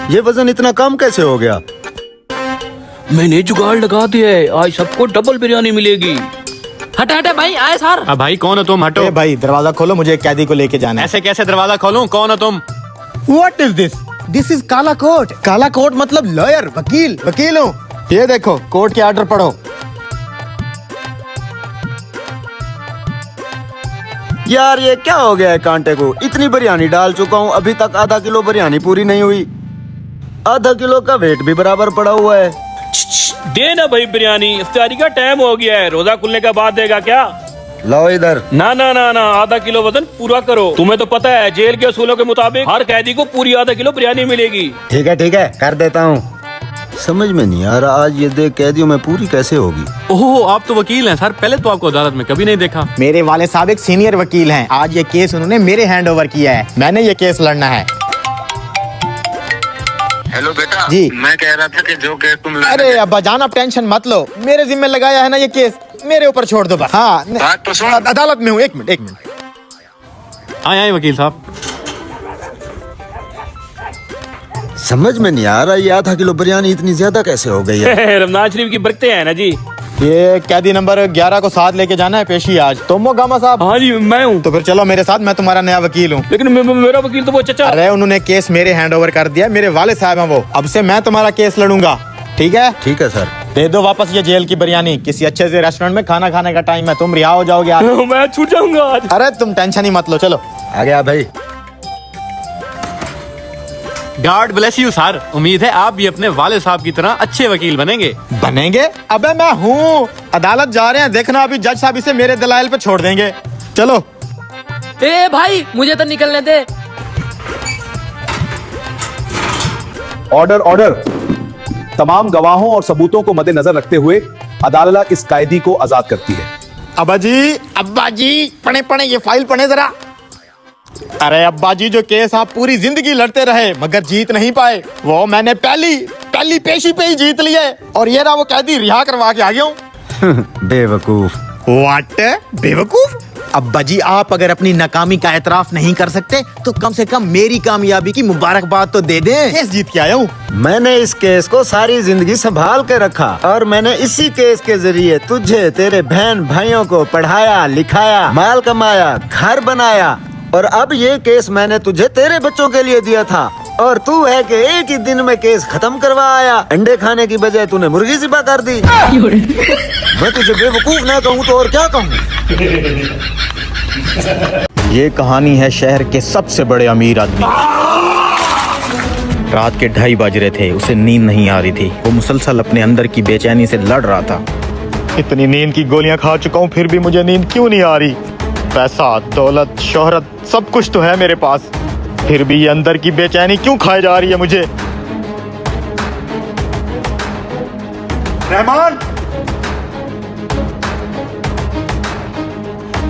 ये वजन इतना कम कैसे हो गया? मैंने जुगाड़ लगा दिया है, आज सबको डबल बिरयानी मिलेगी। हटे हटे भाई, आए सर। अब भाई कौन हो तुम? हटो। ए भाई दरवाजा खोलो, मुझे एक कैदी को लेके जाना है। ऐसे कैसे दरवाजा खोलूं? कौन हो तुम? What is this? This is काला कोट। काला कोट मतलब लॉयर, वकील। वकील हूँ। ये देखो कोर्ट के ऑर्डर पढ़ो। यार ये क्या हो गया है कांटे को? इतनी बिरयानी डाल चुका हूँ, अभी तक आधा किलो बिरयानी पूरी नहीं हुई। आधा किलो का वेट भी बराबर पड़ा हुआ है। दे ना भाई बिरयानी, इफ्तारी का टाइम हो गया है, रोजा खुलने के बाद देगा क्या? लाओ इधर। ना ना ना ना, आधा किलो वजन पूरा करो। तुम्हें तो पता है जेल के असूलों के मुताबिक हर कैदी को पूरी आधा किलो बिरयानी मिलेगी। ठीक है कर देता हूँ। समझ में नहीं आ रहा आज ये देख कैदियों में पूरी कैसे होगी। ओह, आप तो वकील हैं सर, पहले तो आपको अदालत में कभी नहीं देखा। मेरे वाले साहब एक सीनियर वकील हैं। आज ये केस उन्होंने मेरे हैंड ओवर किया है। मैंने ये केस लड़ना है। हेलो बेटा जी। मैं कह रहा था कि जो केस तुम अरे अब्बा जान, आप टेंशन मत लो, मेरे जिम्मे लगाया है ना ये केस, मेरे ऊपर छोड़ दो बस। हाँ बात तो सुन। अदालत में हूँ। एक मिनट। आए वकील साहब। समझ में नहीं आ रहा ये आधा किलो बिरयानी इतनी ज्यादा कैसे हो गई है। रमजान शरीफ की बरकतें हैं ना जी। ये कैदी नंबर 11 को साथ लेके जाना है पेशी आज। तुम हो गामा साहब? हाँ जी मैं हूँ। तो फिर चलो मेरे साथ, मैं तुम्हारा नया वकील हूँ। लेकिन मेरा वकील तो वो चचा। अरे उन्होंने केस मेरे हैंड ओवर कर दिया, मेरे वाले साहब हैं वो। अब से मैं तुम्हारा केस लड़ूंगा, ठीक है? ठीक है सर। दे दो वापस ये जेल की बिरयानी। किसी अच्छे से रेस्टोरेंट में खाना खाने का टाइम है, तुम रिहा हो जाओगे आज। मैं छूट जाऊंगा आज। अरे तुम टेंशन ही मत लो, चलो। आ गया भाई। God bless you sir. उम्मीद है आप भी अपने वाले साहब की तरह अच्छे वकील बनेंगे। बनेंगे? अबे मैं हूँ। अदालत जा रहे हैं, देखना अभी जज साहब इसे मेरे दलाइल पे छोड़ देंगे। चलो। ए भाई मुझे तो निकलने दे। Order order. तमाम गवाहों और सबूतों को मद्देनजर रखते हुए अदालत इस कैदी को आजाद करती है। अब्बा जी पढ़े ये फाइल पढ़े जरा। अरे अब्बा जी, जो केस आप पूरी जिंदगी लड़ते रहे मगर जीत नहीं पाए, वो मैंने पहली पेशी पे ही जीत लिया है। और ये रहा वो कैदी, रिहा करवा के आ गया हूँ। बेवकूफ। व्हाट? बेवकूफ? अब्बा जी, आप अगर अपनी नाकामी का एतराफ नहीं कर सकते तो कम से कम मेरी कामयाबी की मुबारकबाद तो दे दें। केस जीत के आया हूँ। मैंने इस केस को सारी जिंदगी संभाल के रखा और मैंने इसी केस के जरिए तुझे, तेरे बहन भाइयों को पढ़ाया लिखाया, माल कमाया, घर बनाया। और अब ये केस मैंने तुझे तेरे बच्चों के लिए दिया था और तू है कि एक ही दिन में केस खत्म करवा आया। अंडे खाने की बजाय तूने मुर्गी ज़िबा कर दी। मैं तुझे बेवकूफ ना कहूँ तो और क्या कहूँ। ये कहानी है शहर के सबसे बड़े अमीर आदमी। रात के 2:30 बज रहे थे, उसे नींद नहीं आ रही थी। वो मुसलसल अपने अंदर की बेचैनी से लड़ रहा था। इतनी नींद की गोलियां खा चुका हूँ, फिर भी मुझे नींद क्यों नहीं आ रही? पैसा, दौलत, शोहरत सब कुछ तो है मेरे पास, फिर भी ये अंदर की बेचैनी क्यों खाई जा रही है मुझे? रहमान!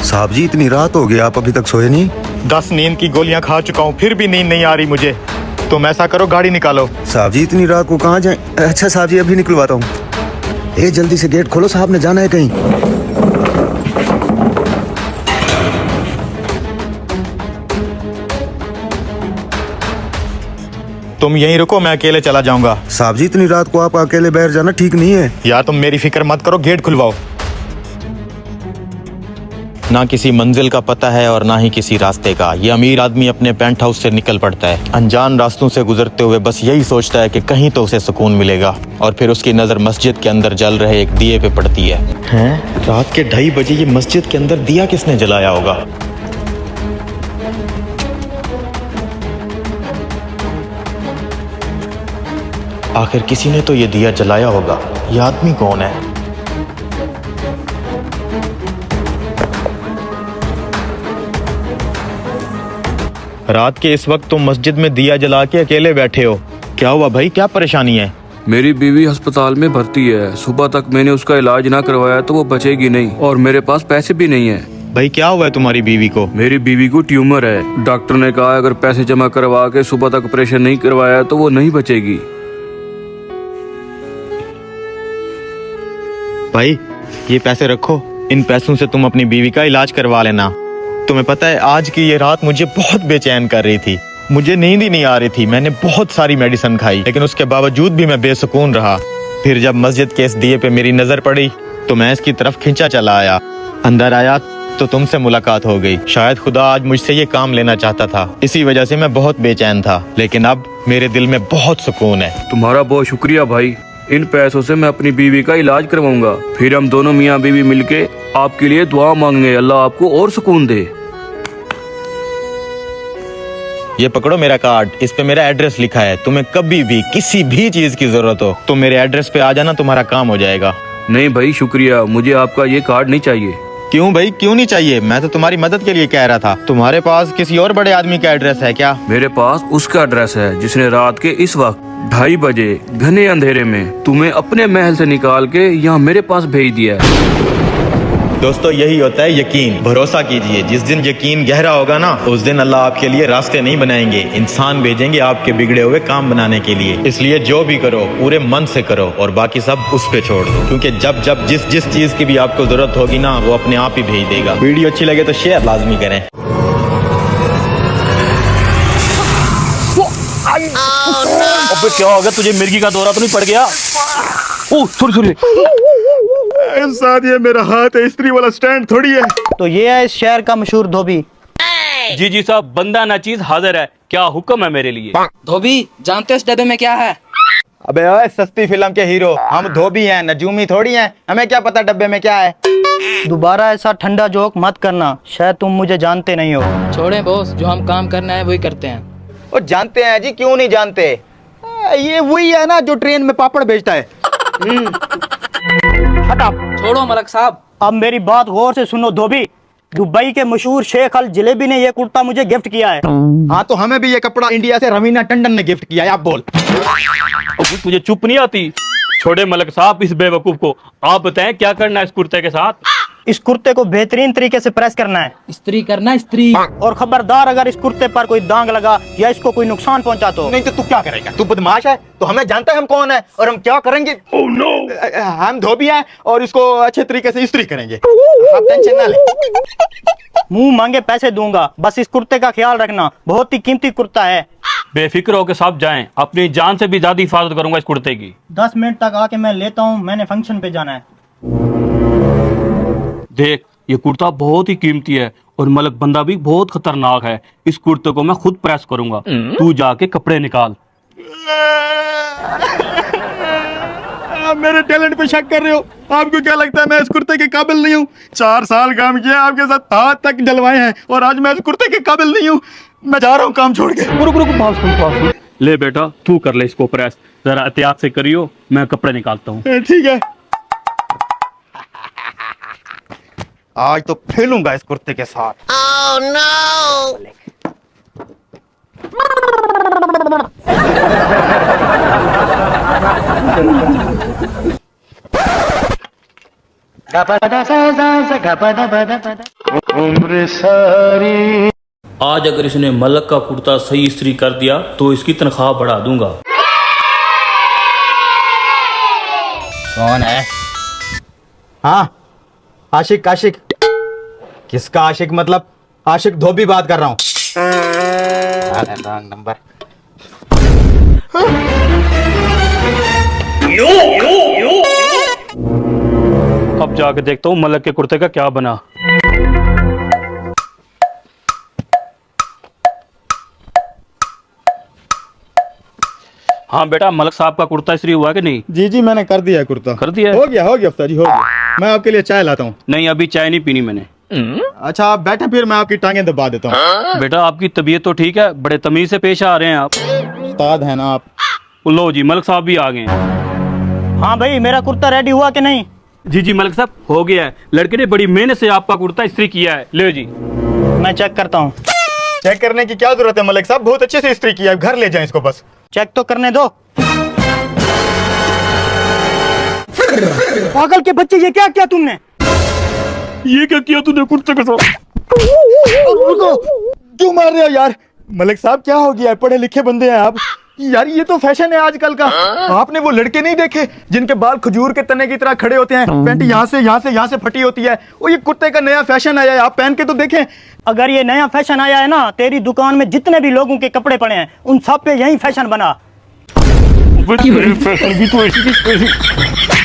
साहब जी इतनी रात हो गई, आप अभी तक सोए नहीं? 10 नींद की गोलियां खा चुका हूँ, फिर भी नींद नहीं आ रही मुझे। तुम ऐसा करो, गाड़ी निकालो। साहब जी इतनी रात को कहाँ जाएं? अच्छा साहब जी अभी निकलवाता हूँ। ए जल्दी से गेट खोलो, साहब ने जाना है कहीं। तुम यहीं रुको, मैं अकेले चला जाऊंगा। साहब जी इतनी रात को आप अकेले बाहर जाना ठीक नहीं है। यार तुम मेरी फिक्र मत करो, गेट खुलवाओ। ना किसी मंजिल का पता है और ना ही किसी रास्ते का। ये अमीर आदमी अपने पेंट हाउस से निकल पड़ता है, अनजान रास्तों से गुजरते हुए बस यही सोचता है कि कहीं तो उसे सुकून मिलेगा। और फिर उसकी नजर मस्जिद के अंदर जल रहे एक दिए पे पड़ती है। हैं? रात के 2:30 बजे ये मस्जिद के अंदर दिया किसने जलाया होगा? आखिर किसी ने तो ये दिया जलाया होगा। ये आदमी कौन है? रात के इस वक्त तुम मस्जिद में दिया जला के अकेले बैठे हो, क्या हुआ भाई, क्या परेशानी है? मेरी बीवी अस्पताल में भर्ती है। सुबह तक मैंने उसका इलाज ना करवाया तो वो बचेगी नहीं, और मेरे पास पैसे भी नहीं है। भाई क्या हुआ है तुम्हारी बीवी को? मेरी बीवी को ट्यूमर है। डॉक्टर ने कहा अगर पैसे जमा करवा के सुबह तक ऑपरेशन नहीं करवाया तो वो नहीं बचेगी। भाई ये पैसे रखो, इन पैसों से तुम अपनी बीवी का इलाज करवा लेना। तुम्हें पता है आज की ये रात मुझे बहुत बेचैन कर रही थी। मुझे नींद ही नहीं आ रही थी। मैंने बहुत सारी मेडिसिन खाई, लेकिन उसके बावजूद भी मैं बेसुकून रहा। फिर जब मस्जिद के इस दिए पे मेरी नजर पड़ी तो मैं इसकी तरफ खिंचा चला आया। अंदर आया तो तुमसे मुलाकात हो गई। शायद खुदा आज मुझसे ये काम लेना चाहता था, इसी वजह से मैं बहुत बेचैन था, लेकिन अब मेरे दिल में बहुत सुकून है। तुम्हारा बहुत शुक्रिया भाई। इन पैसों से मैं अपनी बीवी का इलाज करवाऊंगा। फिर हम दोनों मियाँ बीवी मिलके आपके लिए दुआ मांगेंगे, अल्लाह आपको और सुकून दे। ये पकड़ो मेरा कार्ड, इस पे मेरा एड्रेस लिखा है। तुम्हें कभी भी किसी भी चीज की जरूरत हो तो मेरे एड्रेस पे आ जाना, तुम्हारा काम हो जाएगा। नहीं भाई शुक्रिया, मुझे आपका ये कार्ड नहीं चाहिए। क्यों भाई, क्यों नहीं चाहिए? मैं तो तुम्हारी मदद के लिए कह रहा था। तुम्हारे पास किसी और बड़े आदमी का एड्रेस है क्या? मेरे पास उसका एड्रेस है जिसने रात के इस वक्त 2:30 बजे घने अंधेरे में तुम्हें अपने महल से निकाल के यहाँ मेरे पास भेज दिया है। दोस्तों, यही होता है यकीन। भरोसा कीजिए, जिस दिन यकीन गहरा होगा ना, उस दिन अल्लाह आपके लिए रास्ते नहीं बनाएंगे, इंसान भेजेंगे आपके बिगड़े हुए काम बनाने के लिए। इसलिए जो भी करो पूरे मन से करो और बाकी सब उस पे छोड़ दो, क्योंकि जब जब जिस जिस चीज की भी आपको जरूरत होगी ना, वो अपने आप ही भेज देगा। वीडियो अच्छी लगे तो शेयर लाजमी करें। अबे क्या होगा तुझे? मिर्गी का दौरा तो नहीं पड़ गया? Oh sorry. साथ ये मेरा हाथ है, स्त्री वाला स्टैंड थोड़ी है। तो ये है इस शहर का मशहूर धोबी। जी साहब, बंदा ना चीज हाजिर है। क्या हुक्म है मेरे लिए? धोबी जानते हो इस डब्बे में क्या है? अबे ओए, सस्ती फिल्म के हीरो हम धोबी हैं, नजूमी थोड़ी हैं। हमें क्या पता डब्बे में क्या है। दोबारा ऐसा ठंडा जोक मत करना, शायद तुम मुझे जानते नहीं हो। छोड़े बॉस, जो हम काम करना है वही करते हैं। और जानते हैं जी, क्यों नहीं जानते? ये वही है ना जो ट्रेन में पापड़ बेचता है। हटा। छोड़ो मलक साहब। अब मेरी बात गौर से सुनो धोबी। दुबई के मशहूर शेख अल जलेबी ने ये कुर्ता मुझे गिफ्ट किया है। हाँ, तो हमें भी ये कपड़ा इंडिया से रवीना टंडन ने गिफ्ट किया है। आप बोल। अबे तुझे चुप नहीं आती? छोड़े मलक साहब इस बेवकूफ को। आप बताएं क्या करना है इस कुर्ते के साथ? इस कुर्ते को बेहतरीन तरीके से प्रेस करना है। स्त्री करना स्त्री। और खबरदार, अगर इस कुर्ते पर कोई दाग लगा या इसको कोई नुकसान पहुंचा तो नहीं तो तू क्या करेगा? तू बदमाश है? तो हमें जानता है हम कौन है और हम क्या करेंगे। oh, no. हम धोबी हैं और इसको अच्छे तरीके से इस्त्री करेंगे। आप टेंशन ना ले। मुंह मांगे पैसे दूंगा, बस इस कुर्ते का ख्याल रखना, बहुत ही कीमती कुर्ता है। बेफिक्र होकर साहब जाएं, अपनी जान से भी ज्यादा हिफाजत करूंगा इस कुर्ते की। 10 मिनट तक आके मैं लेता हूँ, मैंने फंक्शन पे जाना है। देख, ये कुर्ता बहुत ही कीमती है और मलक बंदा भी बहुत खतरनाक है। इस कुर्ते को मैं खुद प्रेस करूंगा, तू जाके कपड़े निकाल। आप मेरे टैलेंट पे शक कर रहे हो? आपको क्या लगता है मैं इस कुर्ते के काबिल नहीं हूँ? 4 साल काम किया, आपके साथ हाथ तक जलवाए हैं और आज मैं इस कुर्ते के काबिल नहीं हूँ। मैं जा रहा हूँ काम छोड़ के। रुक। ले बेटा, तू कर ले इसको प्रेस, जरा एहतियात से करियो, मैं कपड़े निकालता हूँ। ठीक है। आज तो खेलूंगा इस कुर्ते के साथ। oh, no! आज अगर इसने मलक का कुर्ता सही इस्त्री कर दिया तो इसकी तनख्वाह बढ़ा दूंगा। कौन है? हाँ, आशिक। आशिक किसका आशिक? मतलब आशिक धोबी बात कर रहा हूँ। Wrong number. अब जाके देखता हूँ मलक के कुर्ते का क्या बना। हाँ बेटा, मलक साहब का कुर्ता इस्त्री हुआ कि नहीं? जी मैंने कर दिया है कुर्ता। कर दिया है? हो गया अफ्तार जी, हो गया। मैं आपके लिए चाय लाता हूँ। नहीं, अभी चाय नहीं पीनी मैंने। अच्छा आप बैठे, फिर मैं आपकी टांगें दबा देता हूँ। बेटा आपकी तबीयत तो ठीक है? बड़े तमीज से पेश आ रहे हैं आप। उस्ताद है ना आप। लो जी, मलक साहब भी आ गए हैं। हाँ भाई, मेरा कुर्ता रेडी हुआ कि नहीं? जी मलक साहब, हो गया है। लड़के ने बड़ी मेहनत से आपका कुर्ता इस्त्री किया है। ले जी। मैं चेक करता हूँ। चेक करने की क्या जरूरत है मलिक साहब? बहुत अच्छे से इस्त्री किया है, घर ले जाएं इसको बस। चेक तो करने दो। पागल के बच्चे, ये क्या किया तुमने? ये क्या किया तूने कुर्ते के साथ? क्यों मार रहे हो यार? मलिक साहब क्या हो गया है? पढ़े लिखे बंदे हैं आप। यार ये तो फैशन है आजकल का। आपने वो लड़के नहीं देखे जिनके बाल खजूर के तने की तरह खड़े होते हैं, पैंट यहाँ से फटी होती है। वो ये कुर्ते का नया फैशन आया है, आप पहन के तो देखें। अगर ये नया फैशन आया है ना, तेरी दुकान में जितने भी लोगों के कपड़े पड़े हैं उन सब पे यही फैशन बना। फैशन भी तो ऐसी